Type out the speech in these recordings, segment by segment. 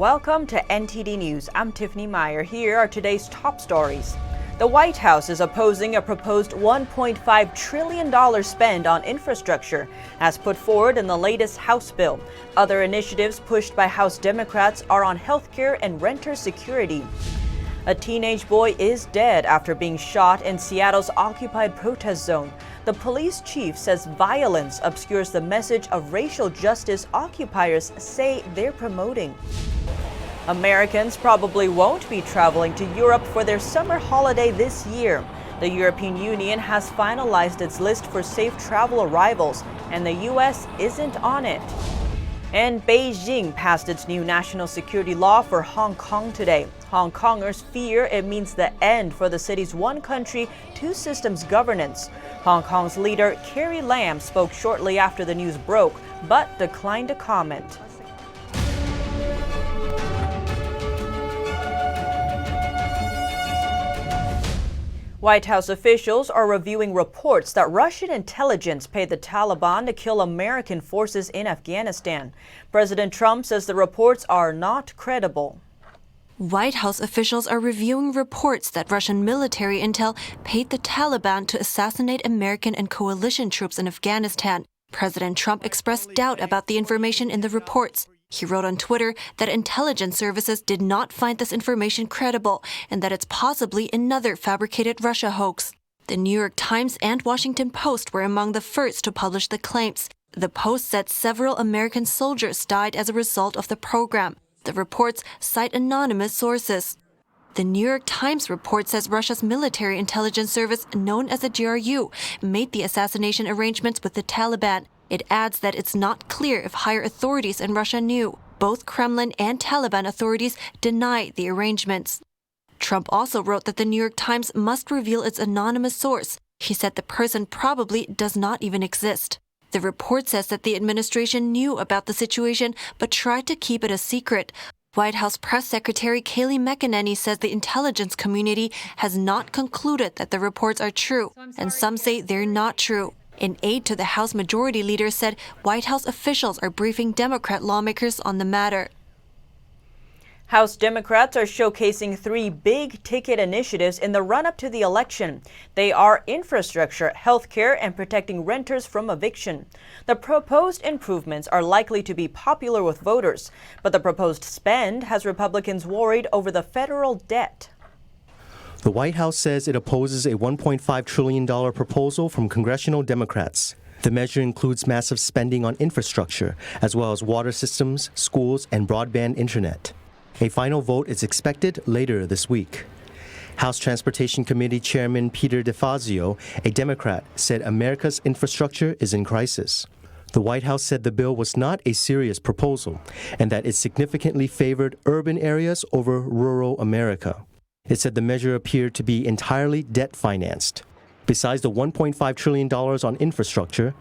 Welcome to NTD News. I'm Tiffany Meyer. Here are today's top stories. The White House is opposing a proposed $1.5 trillion spend on infrastructure, as put forward in the latest House bill. Other initiatives pushed by House Democrats are on healthcare and renter security. A teenage boy is dead after being shot in Seattle's occupied protest zone. The police chief says violence obscures the message of racial justice occupiers say they're promoting. Americans probably won't be traveling to Europe for their summer holiday this year. The European Union has finalized its list for safe travel arrivals, and the U.S. isn't on it. And Beijing passed its new national security law for Hong Kong today. Hong Kongers fear it means the end for the city's one country, two systems governance. Hong Kong's leader Carrie Lam spoke shortly after the news broke, but declined to comment. White House officials are reviewing reports that Russian intelligence paid the Taliban to kill American forces in Afghanistan. President Trump says the reports are not credible. White House officials are reviewing reports that Russian military intel paid the Taliban to assassinate American and coalition troops in Afghanistan. President Trump expressed doubt about the information in the reports. He wrote on Twitter that intelligence services did not find this information credible and that it's possibly another fabricated Russia hoax. The New York Times and Washington Post were among the first to publish the claims. The Post said several American soldiers died as a result of the program. The reports cite anonymous sources. The New York Times report says Russia's military intelligence service, known as the GRU, made the assassination arrangements with the Taliban. It adds that it's not clear if higher authorities in Russia knew. Both Kremlin and Taliban authorities deny the arrangements. Trump also wrote that the New York Times must reveal its anonymous source. He said the person probably does not even exist. The report says that the administration knew about the situation but tried to keep it a secret. White House Press Secretary Kayleigh McEnany says the intelligence community has not concluded that the reports are true, and some say they're not true. An aide to the House Majority Leader said White House officials are briefing Democrat lawmakers on the matter. House Democrats are showcasing three big-ticket initiatives in the run-up to the election. They are infrastructure, healthcare, and protecting renters from eviction. The proposed improvements are likely to be popular with voters, but the proposed spend has Republicans worried over the federal debt. The White House says it opposes a $1.5 trillion proposal from congressional Democrats. The measure includes massive spending on infrastructure, as well as water systems, schools, and broadband internet. A final vote is expected later this week. House Transportation Committee Chairman Peter DeFazio, a Democrat, said America's infrastructure is in crisis. The White House said the bill was not a serious proposal and that it significantly favored urban areas over rural America. It said the measure appeared to be entirely debt-financed. Besides the $1.5 trillion on infrastructure,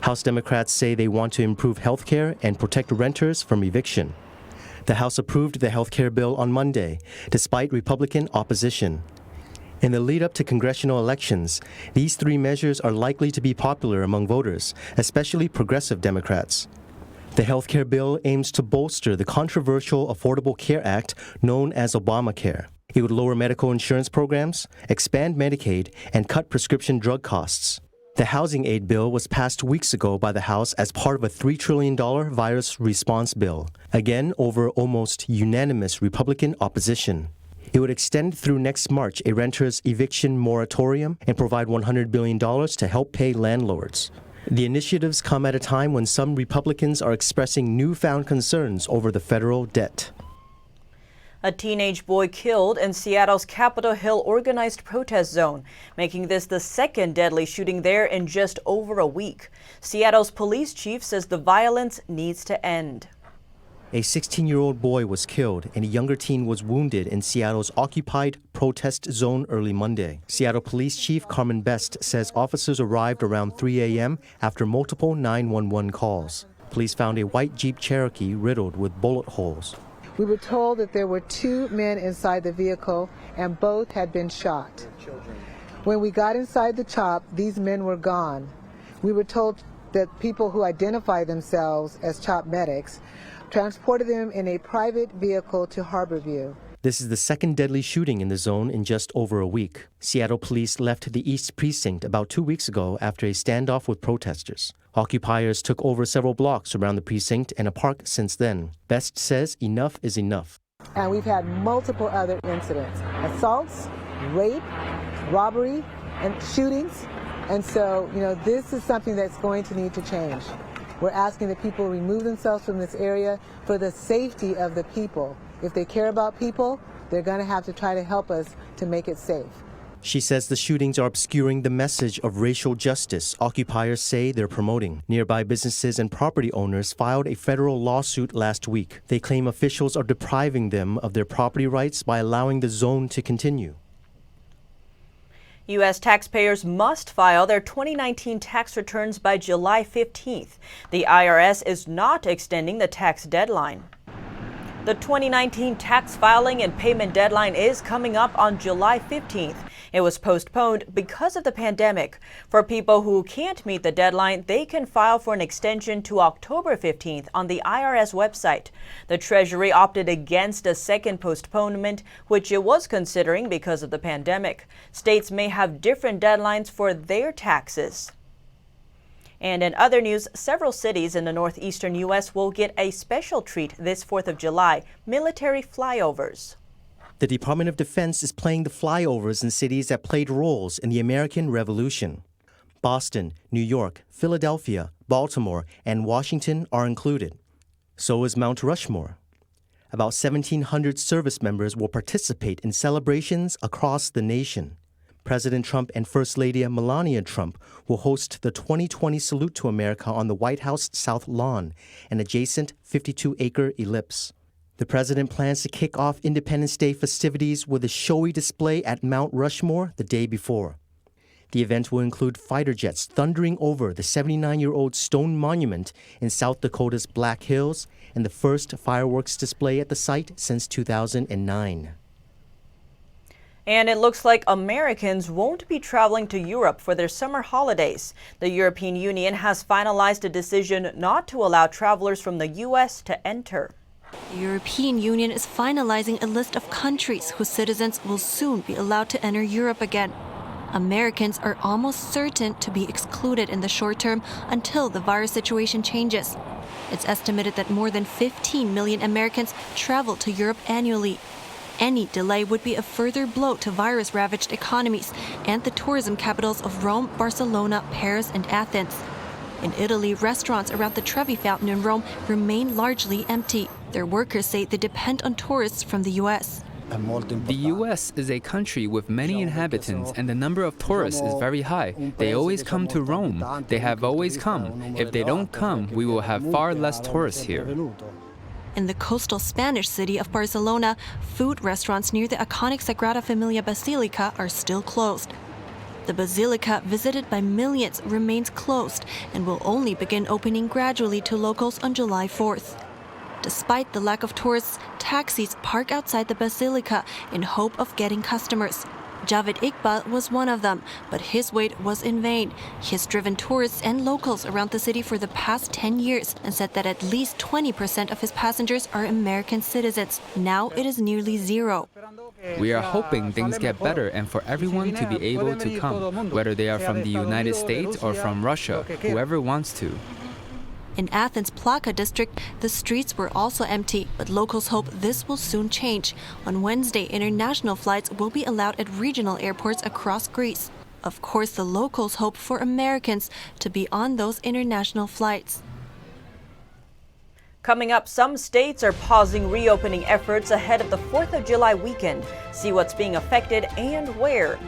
House Democrats say they want to improve health care and protect renters from eviction. The House approved the health care bill on Monday, despite Republican opposition. In the lead-up to congressional elections, these three measures are likely to be popular among voters, especially progressive Democrats. The health care bill aims to bolster the controversial Affordable Care Act known as Obamacare. It would lower medical insurance programs, expand Medicaid, and cut prescription drug costs. The housing aid bill was passed weeks ago by the House as part of a $3 trillion virus response bill, again over almost unanimous Republican opposition. It would extend through next March a renter's eviction moratorium and provide $100 billion to help pay landlords. The initiatives come at a time when some Republicans are expressing newfound concerns over the federal debt. A teenage boy killed in Seattle's Capitol Hill organized protest zone, making this the second deadly shooting there in just over a week. Seattle's police chief says the violence needs to end. A 16-year-old boy was killed and a younger teen was wounded in Seattle's occupied protest zone early Monday. Seattle Police Chief Carmen Best says officers arrived around 3 a.m. after multiple 911 calls. Police found a white Jeep Cherokee riddled with bullet holes. We were told that there were two men inside the vehicle and both had been shot. When we got inside the CHOP, these men were gone. We were told the people who identify themselves as CHOP medics transported them in a private vehicle to Harborview. This is the second deadly shooting in the zone in just over a week. Seattle police left the East Precinct about 2 weeks ago after a standoff with protesters. Occupiers took over several blocks around the precinct and a park since then. Best says enough is enough. And we've had multiple other incidents: assaults, rape, robbery, and shootings. And so, this is something that's going to need to change. We're asking that people remove themselves from this area for the safety of the people. If they care about people, they're going to have to try to help us to make it safe. She says the shootings are obscuring the message of racial justice occupiers say they're promoting. Nearby businesses and property owners filed a federal lawsuit last week. They claim officials are depriving them of their property rights by allowing the zone to continue. U.S. taxpayers must file their 2019 tax returns by July 15th. The IRS is not extending the tax deadline. The 2019 tax filing and payment deadline is coming up on July 15th. It was postponed because of the pandemic. For people who can't meet the deadline, they can file for an extension to October 15th on the IRS website. The Treasury opted against a second postponement, which it was considering because of the pandemic. States may have different deadlines for their taxes. And in other news, several cities in the northeastern U.S. will get a special treat this 4th of July, military flyovers. The Department of Defense is playing the flyovers in cities that played roles in the American Revolution. Boston, New York, Philadelphia, Baltimore, and Washington are included. So is Mount Rushmore. About 1,700 service members will participate in celebrations across the nation. President Trump and First Lady Melania Trump will host the 2020 Salute to America on the White House South Lawn, an adjacent 52-acre ellipse. The president plans to kick off Independence Day festivities with a showy display at Mount Rushmore the day before. The event will include fighter jets thundering over the 79-year-old stone monument in South Dakota's Black Hills and the first fireworks display at the site since 2009. And it looks like Americans won't be traveling to Europe for their summer holidays. The European Union has finalized a decision not to allow travelers from the U.S. to enter. The European Union is finalizing a list of countries whose citizens will soon be allowed to enter Europe again. Americans are almost certain to be excluded in the short term until the virus situation changes. It's estimated that more than 15 million Americans travel to Europe annually. Any delay would be a further blow to virus-ravaged economies and the tourism capitals of Rome, Barcelona, Paris, and Athens. In Italy, restaurants around the Trevi Fountain in Rome remain largely empty. Their workers say they depend on tourists from the U.S. The U.S. is a country with many inhabitants and the number of tourists is very high. They always come to Rome. They have always come. If they don't come, we will have far less tourists here. In the coastal Spanish city of Barcelona, food restaurants near the iconic Sagrada Familia Basilica are still closed. The basilica, visited by millions, remains closed and will only begin opening gradually to locals on July 4th. Despite the lack of tourists, taxis park outside the basilica in hope of getting customers. Javed Iqbal was one of them, but his wait was in vain. He has driven tourists and locals around the city for the past 10 years and said that at least 20% of his passengers are American citizens. Now it is nearly zero. We are hoping things get better and for everyone to be able to come, whether they are from the United States or from Russia, whoever wants to. In Athens' Plaka district, the streets were also empty, but locals hope this will soon change. On Wednesday, international flights will be allowed at regional airports across Greece. Of course, the locals hope for Americans to be on those international flights. Coming up, some states are pausing reopening efforts ahead of the 4th of July weekend. See what's being affected and where.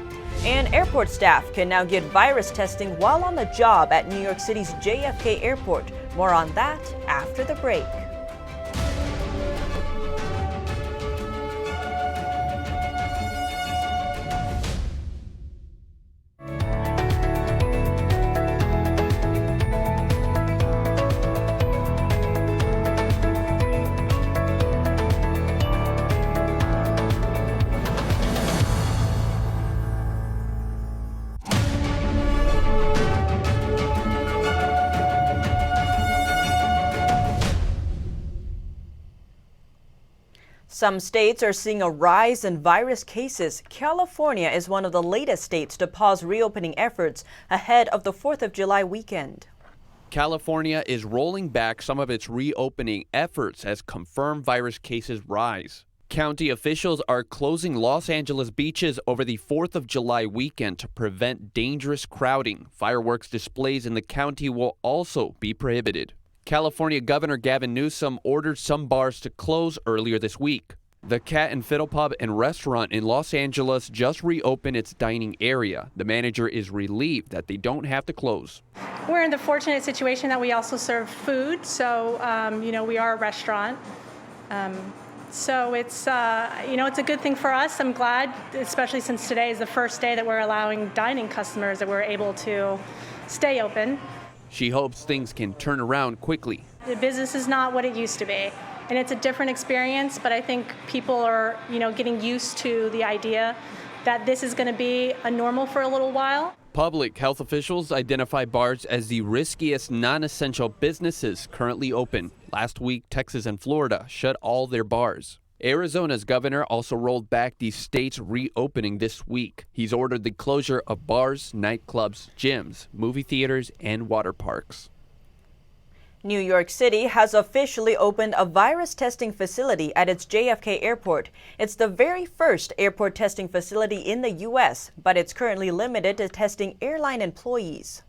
And airport staff can now get virus testing while on the job at New York City's JFK Airport. More on that after the break. Some states are seeing a rise in virus cases. California is one of the latest states to pause reopening efforts ahead of the 4th of July weekend. California is rolling back some of its reopening efforts as confirmed virus cases rise. County officials are closing Los Angeles beaches over the 4th of July weekend to prevent dangerous crowding. Fireworks displays in the county will also be prohibited. California Governor Gavin Newsom ordered some bars to close earlier this week. The Cat and Fiddle Pub and Restaurant in Los Angeles just reopened its dining area. The manager is relieved that they don't have to close. We're in the fortunate situation that we also serve food, so we are a restaurant. So it's it's a good thing for us. I'm glad, especially since today is the first day that we're allowing dining customers that we're able to stay open. She hopes things can turn around quickly. The business is not what it used to be, and it's a different experience, but I think people are, getting used to the idea that this is going to be a normal for a little while. Public health officials identify bars as the riskiest non-essential businesses currently open. Last week, Texas and Florida shut all their bars. Arizona's governor also rolled back the state's reopening this week. He's ordered the closure of bars, nightclubs, gyms, movie theaters, and water parks. New York City has officially opened a virus testing facility at its JFK airport. It's the very first airport testing facility in the U.S., but it's currently limited to testing airline employees.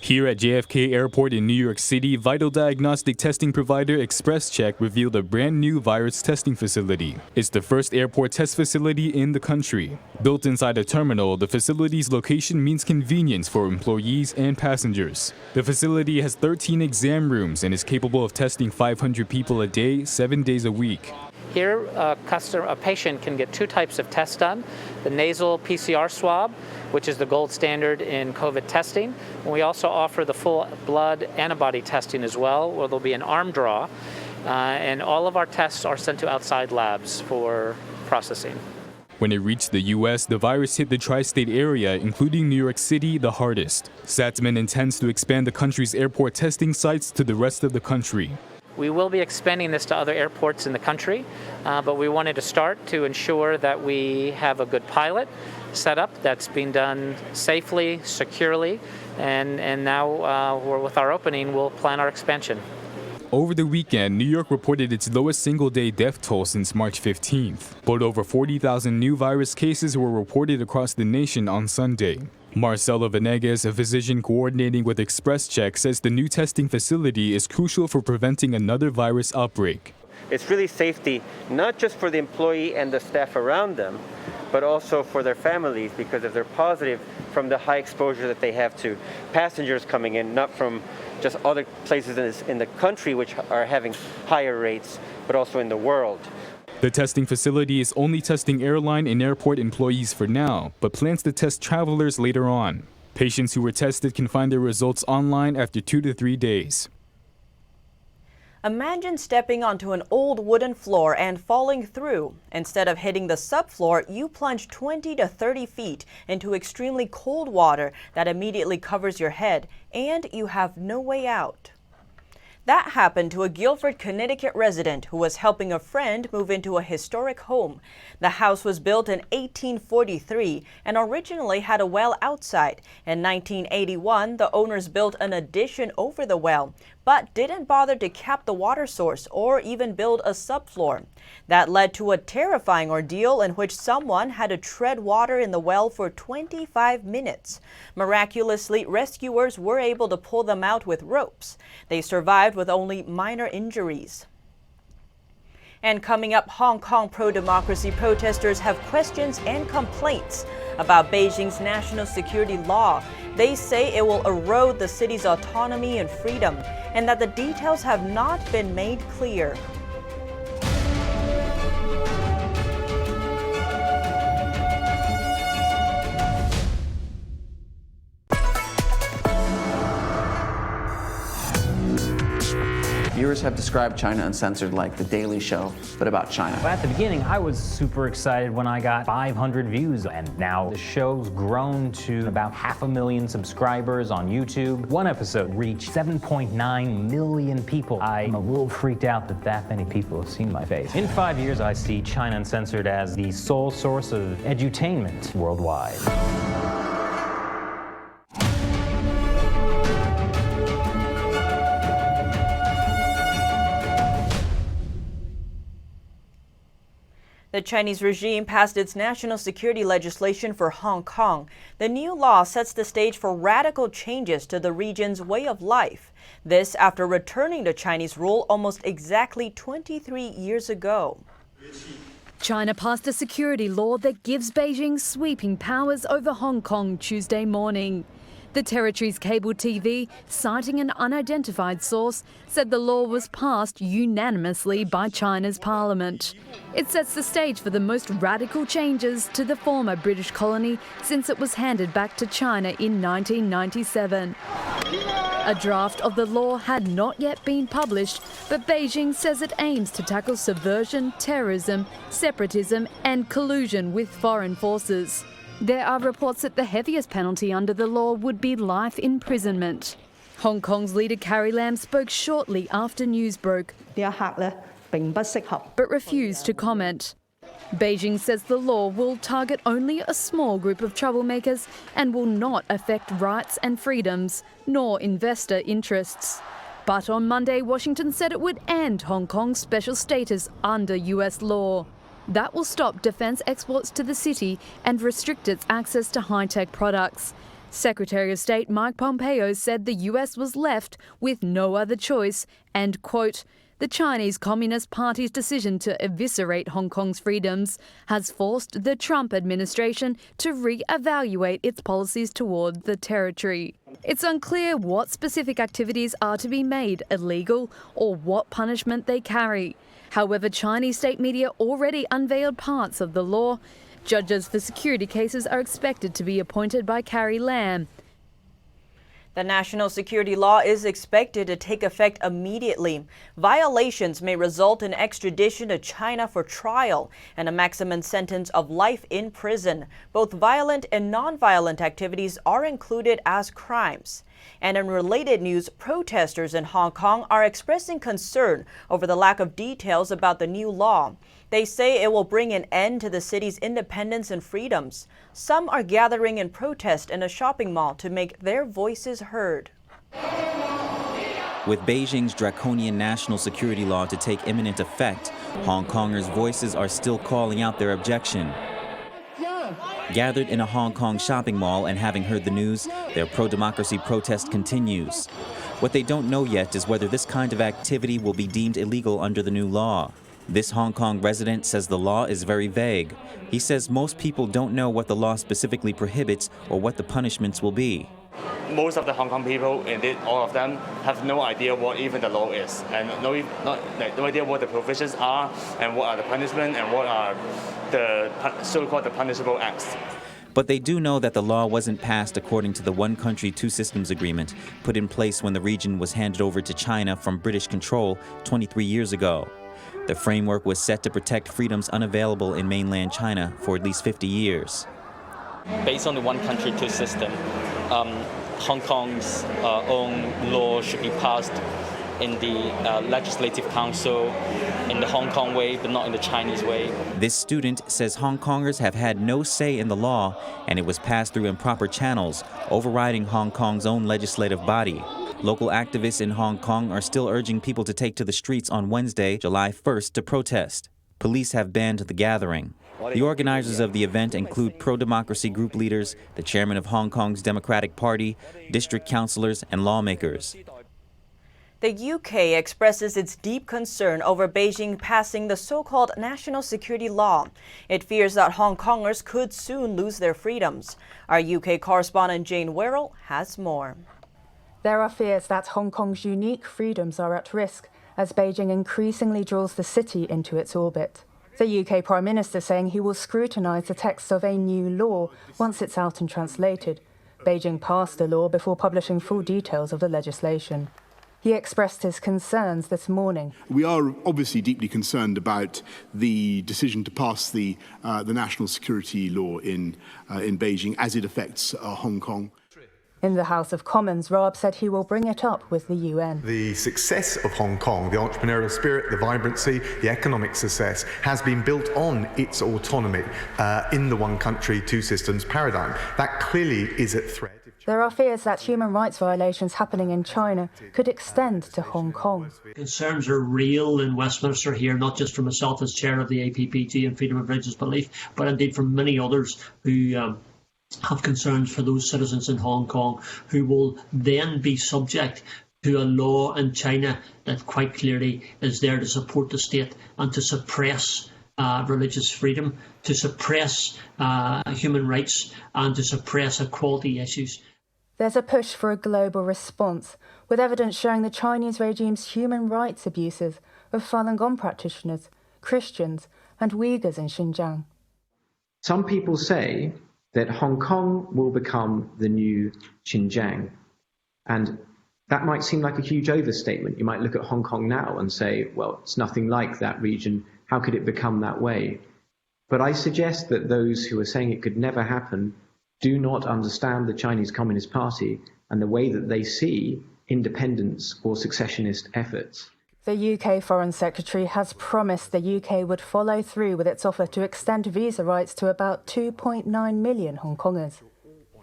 Here at JFK Airport in New York City, vital diagnostic testing provider XpresCheck revealed a brand new virus testing facility. It's the first airport test facility in the country. Built inside a terminal, the facility's location means convenience for employees and passengers. The facility has 13 exam rooms and is capable of testing 500 people a day, 7 days a week. Here, a patient can get two types of tests done: the nasal PCR swab, which is the gold standard in COVID testing. And we also offer the full blood antibody testing as well, where there'll be an arm draw. And all of our tests are sent to outside labs for processing. When it reached the U.S., the virus hit the tri-state area, including New York City, the hardest. Satzman intends to expand the country's airport testing sites to the rest of the country. We will be expanding this to other airports in the country, but we wanted to start to ensure that we have a good pilot set up that's being done safely, securely, and now with our opening, we'll plan our expansion. Over the weekend, New York reported its lowest single-day death toll since March 15th, but over 40,000 new virus cases were reported across the nation on Sunday. Marcelo Venegas, a physician coordinating with XpresCheck, says the new testing facility is crucial for preventing another virus outbreak. It's really safety, not just for the employee and the staff around them, but also for their families, because if they're positive from the high exposure that they have to passengers coming in, not from just other places in the country which are having higher rates, but also in the world. The testing facility is only testing airline and airport employees for now, but plans to test travelers later on. Patients who were tested can find their results online after 2 to 3 days. Imagine stepping onto an old wooden floor and falling through. Instead of hitting the subfloor, you plunge 20 to 30 feet into extremely cold water that immediately covers your head, and you have no way out. That happened to a Guilford, Connecticut resident who was helping a friend move into a historic home. The house was built in 1843 and originally had a well outside. In 1981, the owners built an addition over the well, but didn't bother to cap the water source or even build a subfloor. That led to a terrifying ordeal in which someone had to tread water in the well for 25 minutes. Miraculously, rescuers were able to pull them out with ropes. They survived with only minor injuries. And coming up, Hong Kong pro-democracy protesters have questions and complaints about Beijing's national security law. They say it will erode the city's autonomy and freedom, and that the details have not been made clear. Viewers have described China Uncensored like The Daily Show, but about China. At the beginning, I was super excited when I got 500 views, and now the show's grown to about 500,000 subscribers on YouTube. One episode reached 7.9 million people. I'm a little freaked out that many people have seen my face. In 5 years, I see China Uncensored as the sole source of edutainment worldwide. The Chinese regime passed its national security legislation for Hong Kong. The new law sets the stage for radical changes to the region's way of life. This after returning to Chinese rule almost exactly 23 years ago. China passed a security law that gives Beijing sweeping powers over Hong Kong Tuesday morning. The territory's cable TV, citing an unidentified source, said the law was passed unanimously by China's parliament. It sets the stage for the most radical changes to the former British colony since it was handed back to China in 1997. A draft of the law had not yet been published, but Beijing says it aims to tackle subversion, terrorism, separatism and collusion with foreign forces. There are reports that the heaviest penalty under the law would be life imprisonment. Hong Kong's leader Carrie Lam spoke shortly after news broke, but refused to comment. Beijing says the law will target only a small group of troublemakers and will not affect rights and freedoms, nor investor interests. But on Monday, Washington said it would end Hong Kong's special status under US law. That will stop defence exports to the city and restrict its access to high-tech products. Secretary of State Mike Pompeo said the US was left with no other choice and, quote, the Chinese Communist Party's decision to eviscerate Hong Kong's freedoms has forced the Trump administration to re-evaluate its policies toward the territory. It's unclear what specific activities are to be made illegal or what punishment they carry. However, Chinese state media already unveiled parts of the law. Judges for security cases are expected to be appointed by Carrie Lam. The national security law is expected to take effect immediately. Violations may result in extradition to China for trial and a maximum sentence of life in prison. Both violent and non-violent activities are included as crimes. And in related news, protesters in Hong Kong are expressing concern over the lack of details about the new law. They say it will bring an end to the city's independence and freedoms. Some are gathering in protest in a shopping mall to make their voices heard. With Beijing's draconian national security law to take imminent effect, Hong Kongers' voices are still calling out their objection. Gathered in a Hong Kong shopping mall and having heard the news, their pro-democracy protest continues. What they don't know yet is whether this kind of activity will be deemed illegal under the new law. This Hong Kong resident says the law is very vague. He says most people don't know what the law specifically prohibits or what the punishments will be. Most of the Hong Kong people, indeed all of them, have no idea what even the law is, and no idea what the provisions are, and what are the punishment, and what are the so-called the punishable acts. But they do know that the law wasn't passed according to the One Country, Two Systems agreement put in place when the region was handed over to China from British control 23 years ago. The framework was set to protect freedoms unavailable in mainland China for at least 50 years. Based on the One Country, Two System, Hong Kong's own law should be passed in the Legislative Council in the Hong Kong way, but not in the Chinese way. This student says Hong Kongers have had no say in the law, and it was passed through improper channels, overriding Hong Kong's own legislative body. Local activists in Hong Kong are still urging people to take to the streets on Wednesday, July 1st, to protest. Police have banned the gathering. The organizers of the event include pro-democracy group leaders, the chairman of Hong Kong's Democratic Party, district councillors, and lawmakers. The UK expresses its deep concern over Beijing passing the so-called national security law. It fears that Hong Kongers could soon lose their freedoms. Our UK correspondent Jane Werrell has more. There are fears that Hong Kong's unique freedoms are at risk as Beijing increasingly draws the city into its orbit. The UK Prime Minister saying he will scrutinise the text of a new law once it's out and translated. Beijing passed the law before publishing full details of the legislation. He expressed his concerns this morning. We are obviously deeply concerned about the decision to pass the national security law in Beijing as it affects Hong Kong. In the House of Commons, Raab said he will bring it up with the UN. The success of Hong Kong, the entrepreneurial spirit, the vibrancy, the economic success, has been built on its autonomy in the one country, two systems paradigm. That clearly is at threat. There are fears that human rights violations happening in China could extend to Hong Kong. Concerns are real in Westminster here, not just from myself as chair of the APPG and Freedom of Religious Belief, but indeed from many others who have concerns for those citizens in Hong Kong who will then be subject to a law in China that quite clearly is there to support the state and to suppress religious freedom, to suppress human rights and to suppress equality issues. There's a push for a global response, with evidence showing the Chinese regime's human rights abuses of Falun Gong practitioners, Christians and Uyghurs in Xinjiang. Some people say that Hong Kong will become the new Xinjiang. And that might seem like a huge overstatement. You might look at Hong Kong now and say, well, it's nothing like that region. How could it become that way? But I suggest that those who are saying it could never happen do not understand the Chinese Communist Party and the way that they see independence or successionist efforts. The UK Foreign Secretary has promised the UK would follow through with its offer to extend visa rights to about 2.9 million Hong Kongers.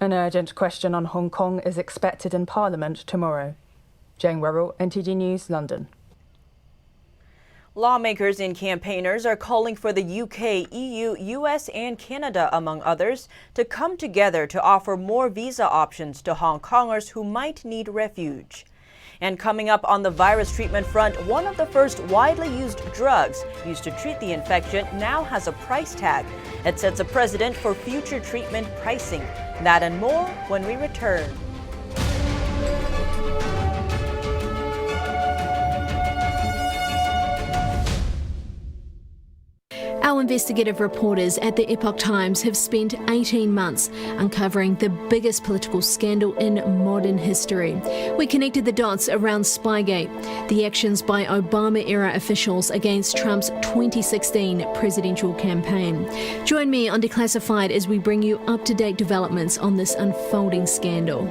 An urgent question on Hong Kong is expected in Parliament tomorrow. Jane Werrell, NTD News, London. Lawmakers and campaigners are calling for the UK, EU, US, and Canada, among others, to come together to offer more visa options to Hong Kongers who might need refuge. And coming up on the virus treatment front, one of the first widely used drugs used to treat the infection now has a price tag. It sets a precedent for future treatment pricing. That and more when we return. Our investigative reporters at the Epoch Times have spent 18 months uncovering the biggest political scandal in modern history. We connected the dots around Spygate, the actions by Obama-era officials against Trump's 2016 presidential campaign. Join me on Declassified as we bring you up-to-date developments on this unfolding scandal.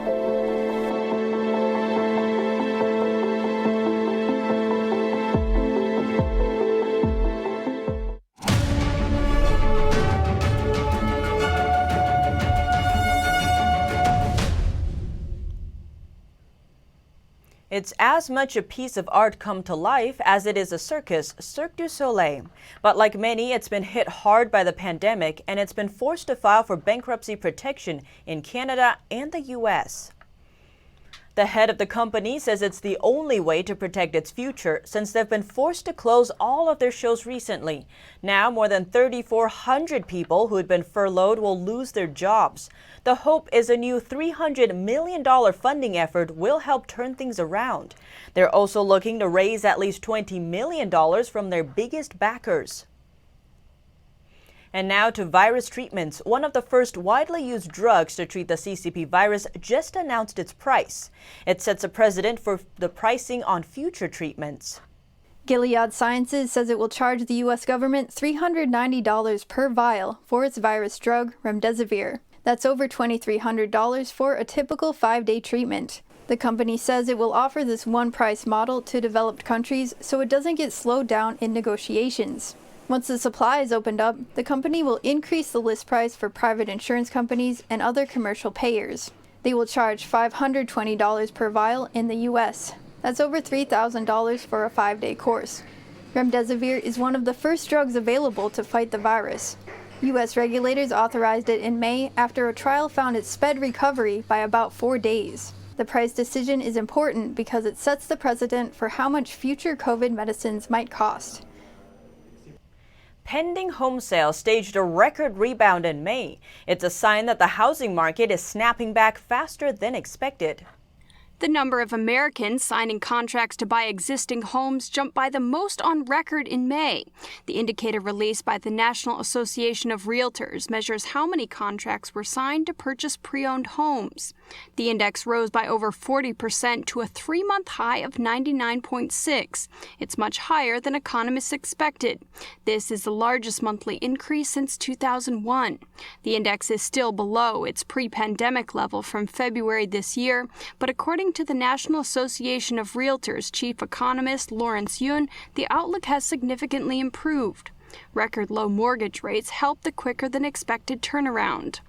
It's as much a piece of art come to life as it is a circus, Cirque Du Soleil. But like many, it's been hit hard by the pandemic, and it's been forced to file for bankruptcy protection in Canada and the U.S. The head of the company says it's the only way to protect its future since they've been forced to close all of their shows recently. Now, more than 3,400 people who had been furloughed will lose their jobs. The hope is a new $300 million funding effort will help turn things around. They're also looking to raise at least $20 million from their biggest backers. And now to virus treatments. One of the first widely used drugs to treat the CCP virus just announced its price. It sets a precedent for the pricing on future treatments. Gilead Sciences says it will charge the U.S. government $390 per vial for its virus drug, Remdesivir. That's over $2,300 for a typical 5-day treatment. The company says it will offer this one-price model to developed countries so it doesn't get slowed down in negotiations. Once the supply is opened up, the company will increase the list price for private insurance companies and other commercial payers. They will charge $520 per vial in the U.S. That's over $3,000 for a 5-day course. Remdesivir is one of the first drugs available to fight the virus. U.S. regulators authorized it in May after a trial found it sped recovery by about 4 days. The price decision is important because it sets the precedent for how much future COVID medicines might cost. Pending home sales staged a record rebound in May. It's a sign that the housing market is snapping back faster than expected. The number of Americans signing contracts to buy existing homes jumped by the most on record in May. The indicator released by the National Association of Realtors measures how many contracts were signed to purchase pre-owned homes. The index rose by over 40% to a 3-month high of 99.6. It's much higher than economists expected. This is the largest monthly increase since 2001. The index is still below its pre-pandemic level from February this year, but according to the National Association of Realtors chief economist Lawrence Yun, the outlook has significantly improved. Record low mortgage rates helped the quicker than expected turnaround.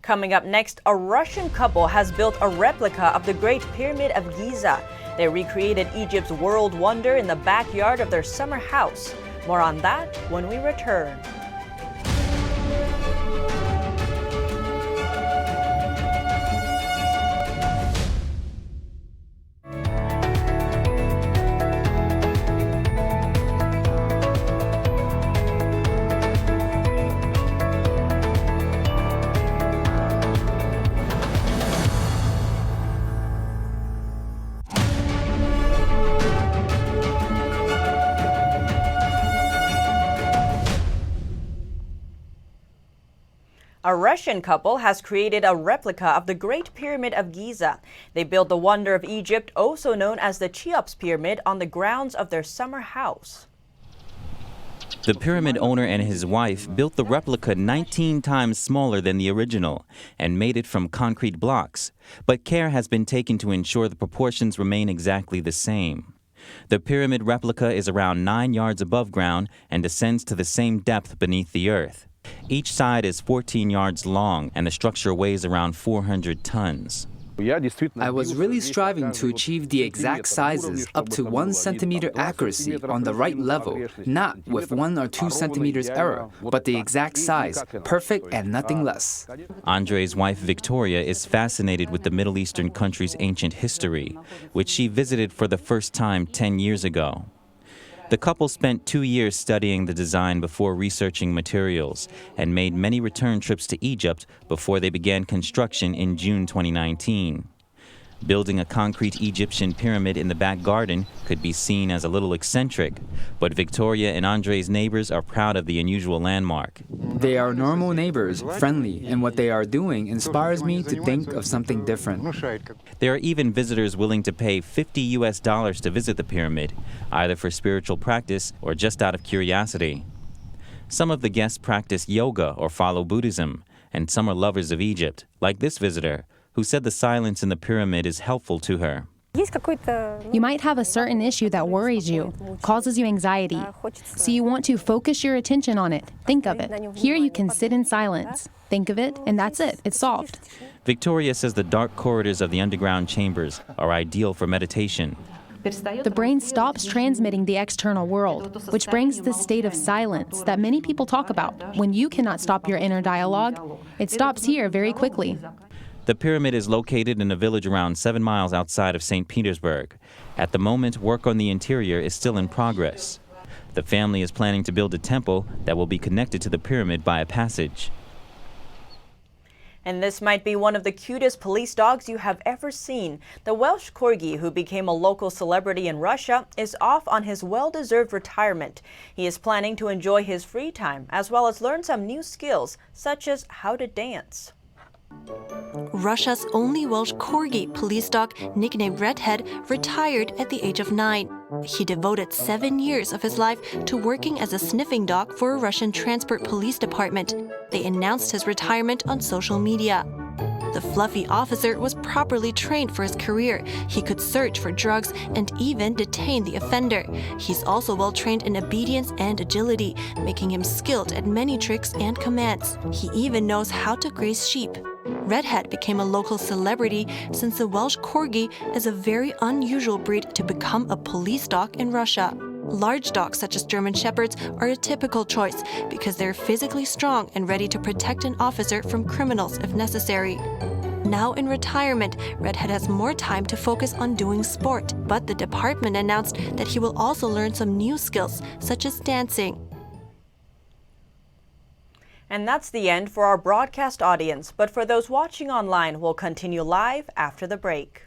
Coming up next, a Russian couple has built a replica of the Great Pyramid of Giza. They recreated Egypt's world wonder in the backyard of their summer house. More on that when we return. A Russian couple has created a replica of the Great Pyramid of Giza. They built the wonder of Egypt, also known as the Cheops Pyramid, on the grounds of their summer house. The pyramid owner and his wife built the replica 19 times smaller than the original and made it from concrete blocks, but care has been taken to ensure the proportions remain exactly the same. The pyramid replica is around 9 yards above ground and descends to the same depth beneath the earth. Each side is 14 yards long, and the structure weighs around 400 tons. I was really striving to achieve the exact sizes up to 1 centimeter accuracy on the right level, not with 1 or 2 centimeters error, but the exact size, perfect and nothing less. Andrei's wife Victoria is fascinated with the Middle Eastern country's ancient history, which she visited for the first time 10 years ago. The couple spent 2 years studying the design before researching materials and made many return trips to Egypt before they began construction in June 2019. Building a concrete Egyptian pyramid in the back garden could be seen as a little eccentric, but Victoria and Andrei's neighbors are proud of the unusual landmark. They are normal neighbors, friendly, and what they are doing inspires me to think of something different. There are even visitors willing to pay $50 to visit the pyramid, either for spiritual practice or just out of curiosity. Some of the guests practice yoga or follow Buddhism, and some are lovers of Egypt, like this visitor, who said the silence in the pyramid is helpful to her. You might have a certain issue that worries you, causes you anxiety, so you want to focus your attention on it. Think of it. Here you can sit in silence. Think of it, and that's it. It's solved. Victoria says the dark corridors of the underground chambers are ideal for meditation. The brain stops transmitting the external world, which brings this state of silence that many people talk about. When you cannot stop your inner dialogue, it stops here very quickly. The pyramid is located in a village around 7 miles outside of St. Petersburg. At the moment, work on the interior is still in progress. The family is planning to build a temple that will be connected to the pyramid by a passage. And this might be one of the cutest police dogs you have ever seen. The Welsh Corgi, who became a local celebrity in Russia, is off on his well-deserved retirement. He is planning to enjoy his free time, as well as learn some new skills, such as how to dance. Russia's only Welsh Corgi police dog, nicknamed Redhead, retired at the age of 9. He devoted 7 years of his life to working as a sniffing dog for a Russian transport police department. They announced his retirement on social media. The fluffy officer was properly trained for his career. He could search for drugs and even detain the offender. He's also well trained in obedience and agility, making him skilled at many tricks and commands. He even knows how to graze sheep. Redhead became a local celebrity since the Welsh Corgi is a very unusual breed to become a police dog in Russia. Large dogs such as German Shepherds are a typical choice because they're physically strong and ready to protect an officer from criminals if necessary. Now in retirement, Redhead has more time to focus on doing sport, but the department announced that he will also learn some new skills such as dancing. And that's the end for our broadcast audience, but for those watching online, we'll continue live after the break.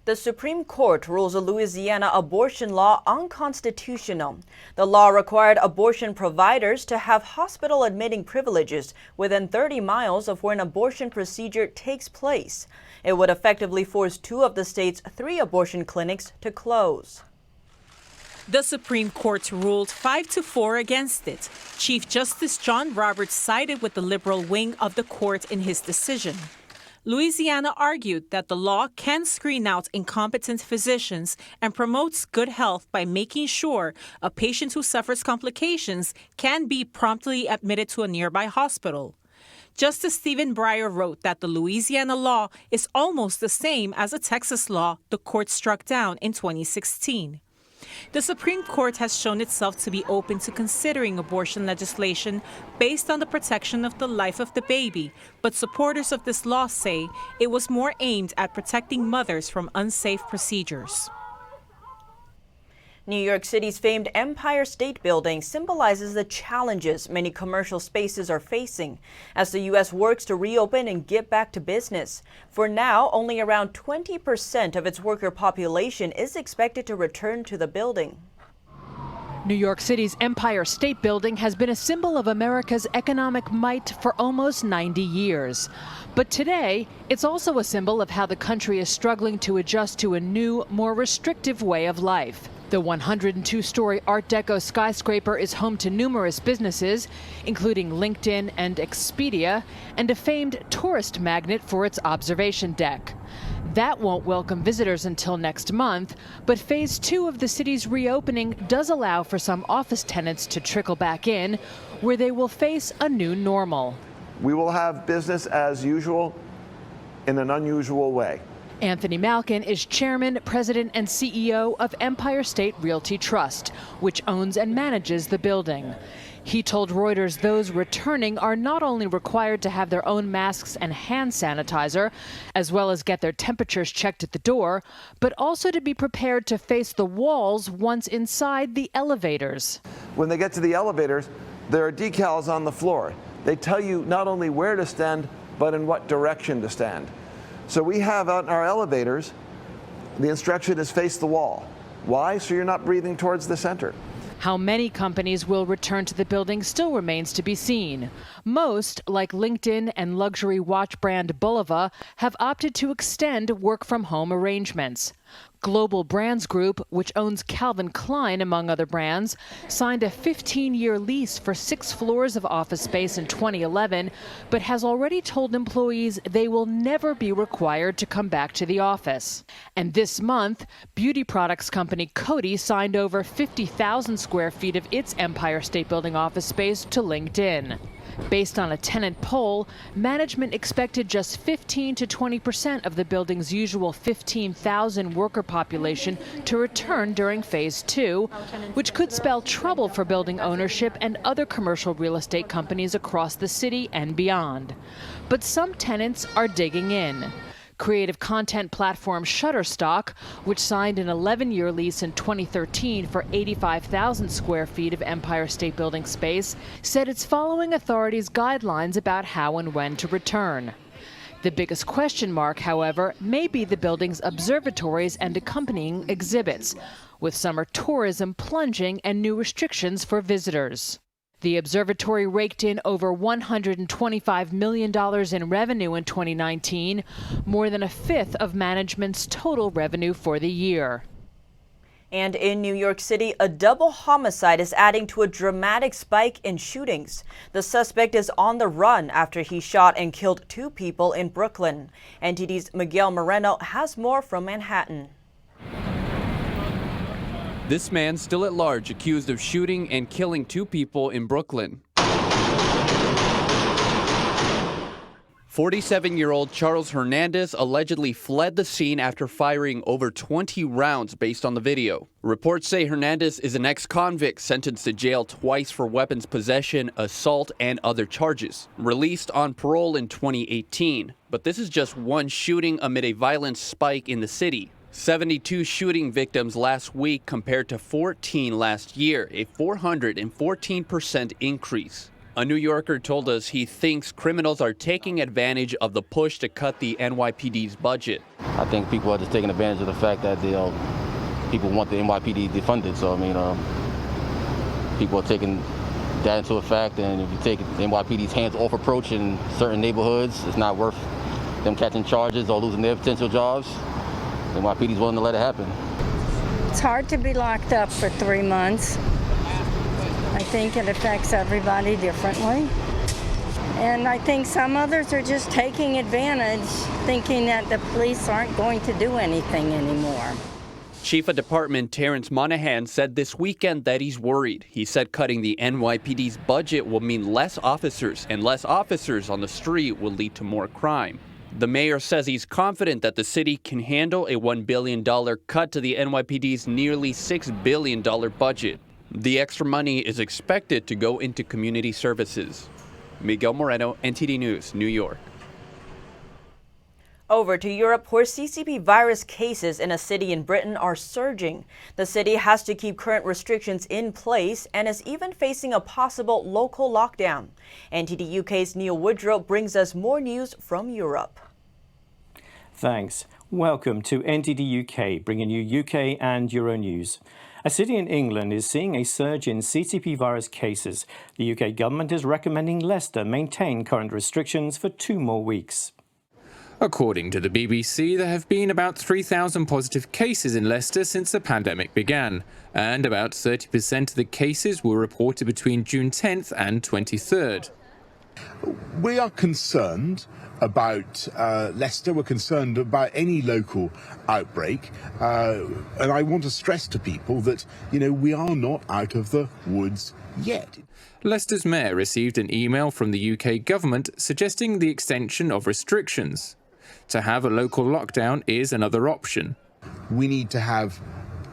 The Supreme Court rules a Louisiana abortion law unconstitutional. The law required abortion providers to have hospital admitting privileges within 30 miles of where an abortion procedure takes place. It would effectively force 2 of the state's 3 abortion clinics to close. The Supreme Court ruled 5-4 against it. Chief Justice John Roberts sided with the liberal wing of the court in his decision. Louisiana argued that the law can screen out incompetent physicians and promotes good health by making sure a patient who suffers complications can be promptly admitted to a nearby hospital. Justice Stephen Breyer wrote that the Louisiana law is almost the same as a Texas law the court struck down in 2016. The Supreme Court has shown itself to be open to considering abortion legislation based on the protection of the life of the baby, but supporters of this law say it was more aimed at protecting mothers from unsafe procedures. New York City's famed Empire State Building symbolizes the challenges many commercial spaces are facing as the U.S. works to reopen and get back to business. For now, only around 20% of its worker population is expected to return to the building. New York City's Empire State Building has been a symbol of America's economic might for almost 90 years. But today, it's also a symbol of how the country is struggling to adjust to a new, more restrictive way of life. The 102-story Art Deco skyscraper is home to numerous businesses, including LinkedIn and Expedia, and a famed tourist magnet for its observation deck. That won't welcome visitors until next month, but phase 2 of the city's reopening does allow for some office tenants to trickle back in, where they will face a new normal. We will have business as usual in an unusual way. Anthony Malkin is chairman, president, and CEO of Empire State Realty Trust, which owns and manages the building. He told Reuters those returning are not only required to have their own masks and hand sanitizer, as well as get their temperatures checked at the door, but also to be prepared to face the walls once inside the elevators. When they get to the elevators, there are decals on the floor. They tell you not only where to stand, but in what direction to stand. So we have out in our elevators, the instruction is face the wall. Why? So you're not breathing towards the center. How many companies will return to the building still remains to be seen. Most, like LinkedIn and luxury watch brand Bulova, have opted to extend work-from-home arrangements. Global Brands Group, which owns Calvin Klein, among other brands, signed a 15-year lease for 6 floors of office space in 2011, but has already told employees they will never be required to come back to the office. And this month, beauty products company Coty signed over 50,000 square feet of its Empire State Building office space to LinkedIn. Based on a tenant poll, management expected just 15 to 20% of the building's usual 15,000 worker population to return during phase 2, which could spell trouble for building ownership and other commercial real estate companies across the city and beyond. But some tenants are digging in. Creative content platform Shutterstock, which signed an 11-year lease in 2013 for 85,000 square feet of Empire State Building space, said it's following authorities' guidelines about how and when to return. The biggest question mark, however, may be the building's observatories and accompanying exhibits, with summer tourism plunging and new restrictions for visitors. The observatory raked in over $125 million in revenue in 2019, more than a fifth of management's total revenue for the year. And in New York City, a double homicide is adding to a dramatic spike in shootings. The suspect is on the run after he shot and killed 2 people in Brooklyn. NTD's Miguel Moreno has more from Manhattan. This man still at large, accused of shooting and killing 2 people in Brooklyn. 47-year-old Charles Hernandez allegedly fled the scene after firing over 20 rounds based on the video. Reports say Hernandez is an ex-convict sentenced to jail twice for weapons possession, assault, and other charges. Released on parole in 2018. But this is just one shooting amid a violent spike in the city. 72 shooting victims last week compared to 14 last year, a 414% increase. A New Yorker told us he thinks criminals are taking advantage of the push to cut the NYPD's budget. I think people are just taking advantage of the fact that people want the NYPD defunded. So, I mean, people are taking that into effect, and if you take the NYPD's hands-off approach in certain neighborhoods, it's not worth them catching charges or losing their potential jobs. The NYPD's willing to let it happen. It's hard to be locked up for 3 months. I think it affects everybody differently. And I think some others are just taking advantage, thinking that the police aren't going to do anything anymore. Chief of Department Terrence Monahan said this weekend that he's worried. He said cutting the NYPD's budget will mean less officers, and less officers on the street will lead to more crime. The mayor says he's confident that the city can handle a $1 billion cut to the NYPD's nearly $6 billion budget. The extra money is expected to go into community services. Miguel Moreno, NTD News, New York. Over to Europe, where CCP virus cases in a city in Britain are surging. The city has to keep current restrictions in place and is even facing a possible local lockdown. NTD UK's Neil Woodrow brings us more news from Europe. Thanks. Welcome to NTD UK, bringing you UK and Euro news. A city in England is seeing a surge in CCP virus cases. The UK government is recommending Leicester maintain current restrictions for 2 more weeks. According to the BBC, there have been about 3,000 positive cases in Leicester since the pandemic began, and about 30% of the cases were reported between June 10th and 23rd. We are concerned about Leicester. We're concerned about any local outbreak. And I want to stress to people that, we are not out of the woods yet. Leicester's mayor received an email from the UK government suggesting the extension of restrictions. To have a local lockdown is another option. We need to have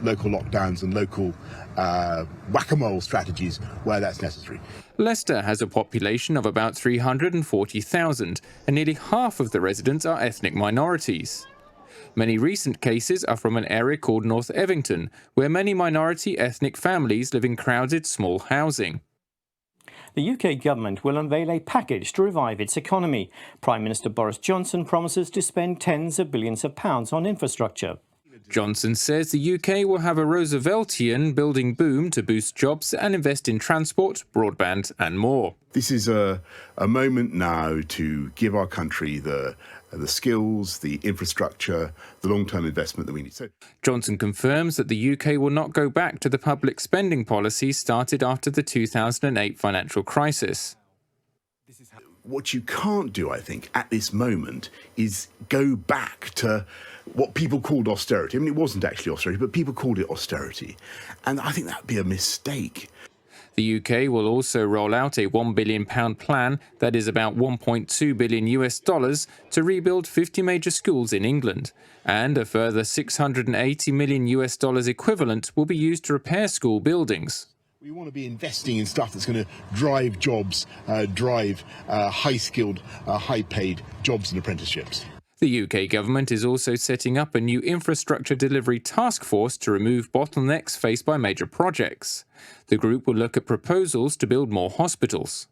local lockdowns and local whack-a-mole strategies where that's necessary. Leicester has a population of about 340,000, and nearly half of the residents are ethnic minorities. Many recent cases are from an area called North Evington, where many minority ethnic families live in crowded small housing. The UK government will unveil a package to revive its economy. Prime Minister Boris Johnson promises to spend tens of billions of pounds on infrastructure. Johnson says the UK will have a Rooseveltian building boom to boost jobs and invest in transport, broadband and more. This is a moment now to give our country the skills, the infrastructure, the long-term investment that we need. Johnson confirms that the UK will not go back to the public spending policy started after the 2008 financial crisis. What you can't do, I think, at this moment is go back to what people called austerity. I mean, it wasn't actually austerity, but people called it austerity. And I think that would be a mistake. The UK will also roll out a £1 billion plan, that is about $1.2 billion, to rebuild 50 major schools in England. And a further $680 million equivalent will be used to repair school buildings. We want to be investing in stuff that's going to drive jobs, drive high-skilled, high-paid jobs and apprenticeships. The UK government is also setting up a new infrastructure delivery task force to remove bottlenecks faced by major projects. The group will look at proposals to build more hospitals.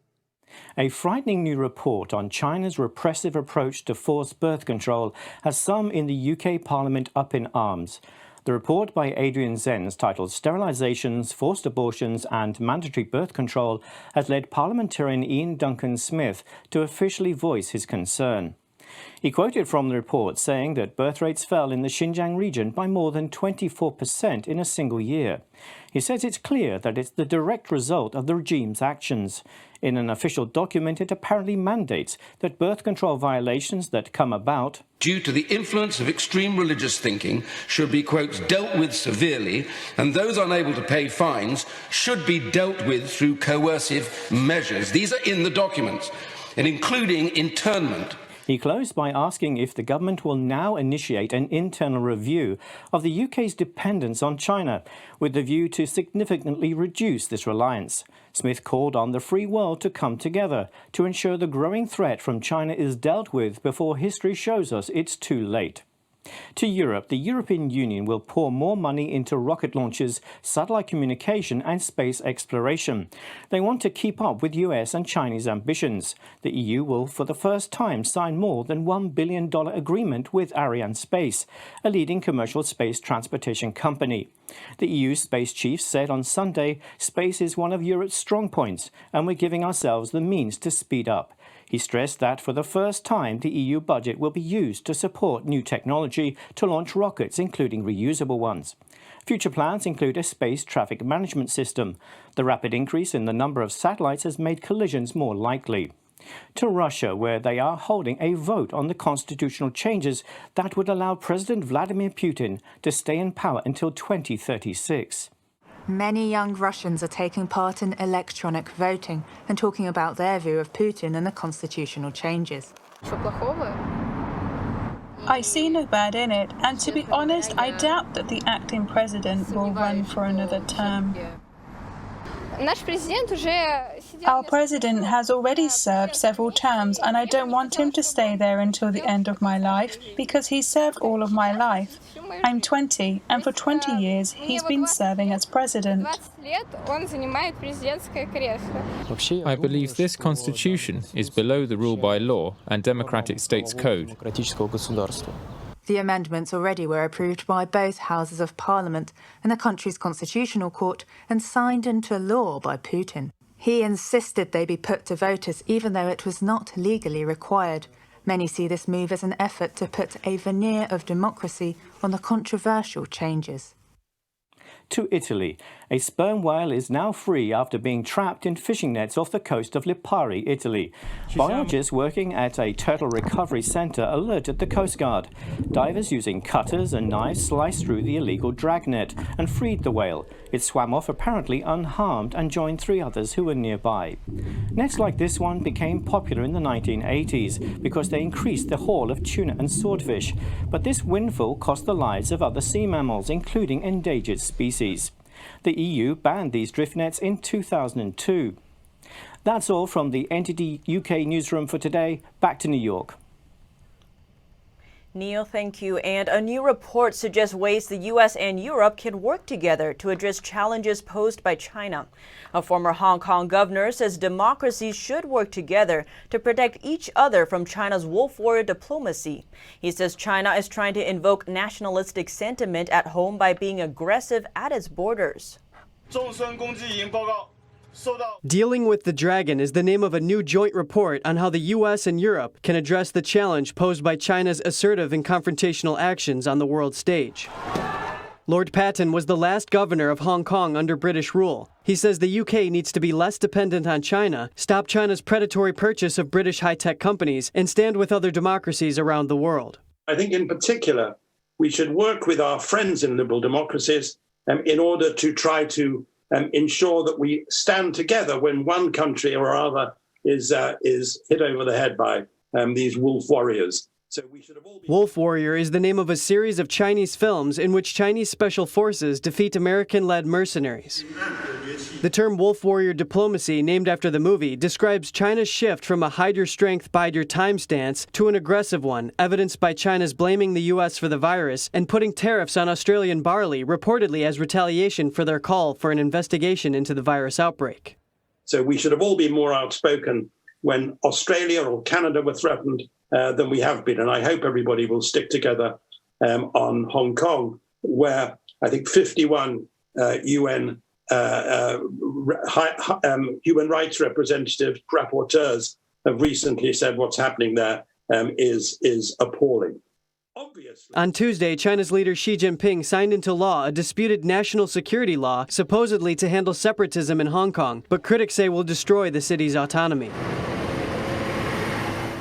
A frightening new report on China's repressive approach to forced birth control has some in the UK Parliament up in arms. The report by Adrian Zenz, titled Sterilisations, Forced Abortions and Mandatory Birth Control, has led parliamentarian Ian Duncan Smith to officially voice his concern. He quoted from the report saying that birth rates fell in the Xinjiang region by more than 24% in a single year. He says it's clear that it's the direct result of the regime's actions. In an official document, it apparently mandates that birth control violations that come about due to the influence of extreme religious thinking should be, quote, dealt with severely, and those unable to pay fines should be dealt with through coercive measures. These are in the documents, and including internment. He closed by asking if the government will now initiate an internal review of the UK's dependence on China, with the view to significantly reduce this reliance. Smith called on the free world to come together to ensure the growing threat from China is dealt with before history shows us it's too late. To Europe, the European Union will pour more money into rocket launches, satellite communication and space exploration. They want to keep up with US and Chinese ambitions. The EU will for the first time sign more than $1 billion agreement with Arianespace, a leading commercial space transportation company. The EU space chief said on Sunday, space is one of Europe's strong points and we're giving ourselves the means to speed up. He stressed that for the first time, the EU budget will be used to support new technology to launch rockets, including reusable ones. Future plans include a space traffic management system. The rapid increase in the number of satellites has made collisions more likely. To Russia, where they are holding a vote on the constitutional changes that would allow President Vladimir Putin to stay in power until 2036. Many young Russians are taking part in electronic voting and talking about their view of Putin and the constitutional changes. I see no bad in it, and to be honest, I doubt that the acting president will run for another term. Our president has already served several terms, and I don't want him to stay there until the end of my life, because he served all of my life. I'm 20, and for 20 years he's been serving as president. I believe this constitution is below the rule by law and democratic states code. The amendments already were approved by both houses of parliament and the country's constitutional court and signed into law by Putin. He insisted they be put to voters even though it was not legally required. Many see this move as an effort to put a veneer of democracy on the controversial changes. To Italy. A sperm whale is now free after being trapped in fishing nets off the coast of Lipari, Italy. Biologists working at a turtle recovery centre alerted the Coast Guard. Divers using cutters and knives sliced through the illegal dragnet and freed the whale. It swam off apparently unharmed and joined 3 others who were nearby. Nets like this one became popular in the 1980s because they increased the haul of tuna and swordfish. But this windfall cost the lives of other sea mammals, including endangered species. The EU banned these drift nets in 2002. That's all from the NTD UK newsroom for today. Back to New York. Neil, thank you. And a new report suggests ways the U.S. and Europe can work together to address challenges posed by China. A former Hong Kong governor says democracies should work together to protect each other from China's wolf warrior diplomacy. He says China is trying to invoke nationalistic sentiment at home by being aggressive at its borders. Dealing with the Dragon is the name of a new joint report on how the U.S. and Europe can address the challenge posed by China's assertive and confrontational actions on the world stage. Lord Patten was the last governor of Hong Kong under British rule. He says the UK needs to be less dependent on China, stop China's predatory purchase of British high-tech companies, and stand with other democracies around the world. I think in particular, we should work with our friends in liberal democracies in order to try to ensure that we stand together when one country or other is hit over the head by these wolf warriors. So we should have all been... Wolf Warrior is the name of a series of Chinese films in which Chinese special forces defeat American-led mercenaries. The term Wolf Warrior diplomacy, named after the movie, describes China's shift from a hide your strength, bide your time stance to an aggressive one, evidenced by China's blaming the U.S. for the virus and putting tariffs on Australian barley, reportedly as retaliation for their call for an investigation into the virus outbreak. So we should have all been more outspoken when Australia or Canada were threatened than we have been. And I hope everybody will stick together on Hong Kong, where I think 51 UN human rights representatives, rapporteurs, have recently said what's happening there is appalling. On Tuesday, China's leader Xi Jinping signed into law a disputed national security law supposedly to handle separatism in Hong Kong, but critics say will destroy the city's autonomy.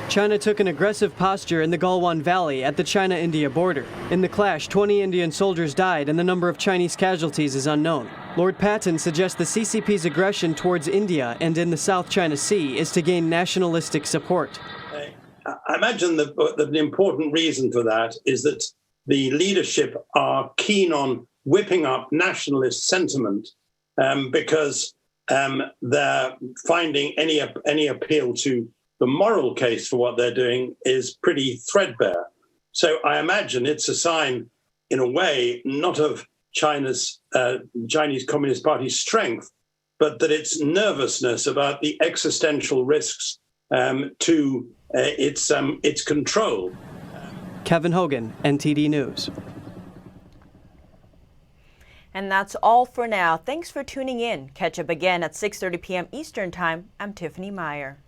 China took an aggressive posture in the Galwan Valley at the China-India border. In the clash, 20 Indian soldiers died and the number of Chinese casualties is unknown. Lord Patton suggests the CCP's aggression towards India and in the South China Sea is to gain nationalistic support. I imagine that the important reason for that is that the leadership are keen on whipping up nationalist sentiment because they're finding any appeal to the moral case for what they're doing is pretty threadbare. So I imagine it's a sign, in a way, not of Chinese Communist Party's strength, but that its nervousness about the existential risks to its control. Kevin Hogan, NTD News. And that's all for now. Thanks for tuning in. Catch up again at 6:30 p.m. Eastern Time. I'm Tiffany Meyer.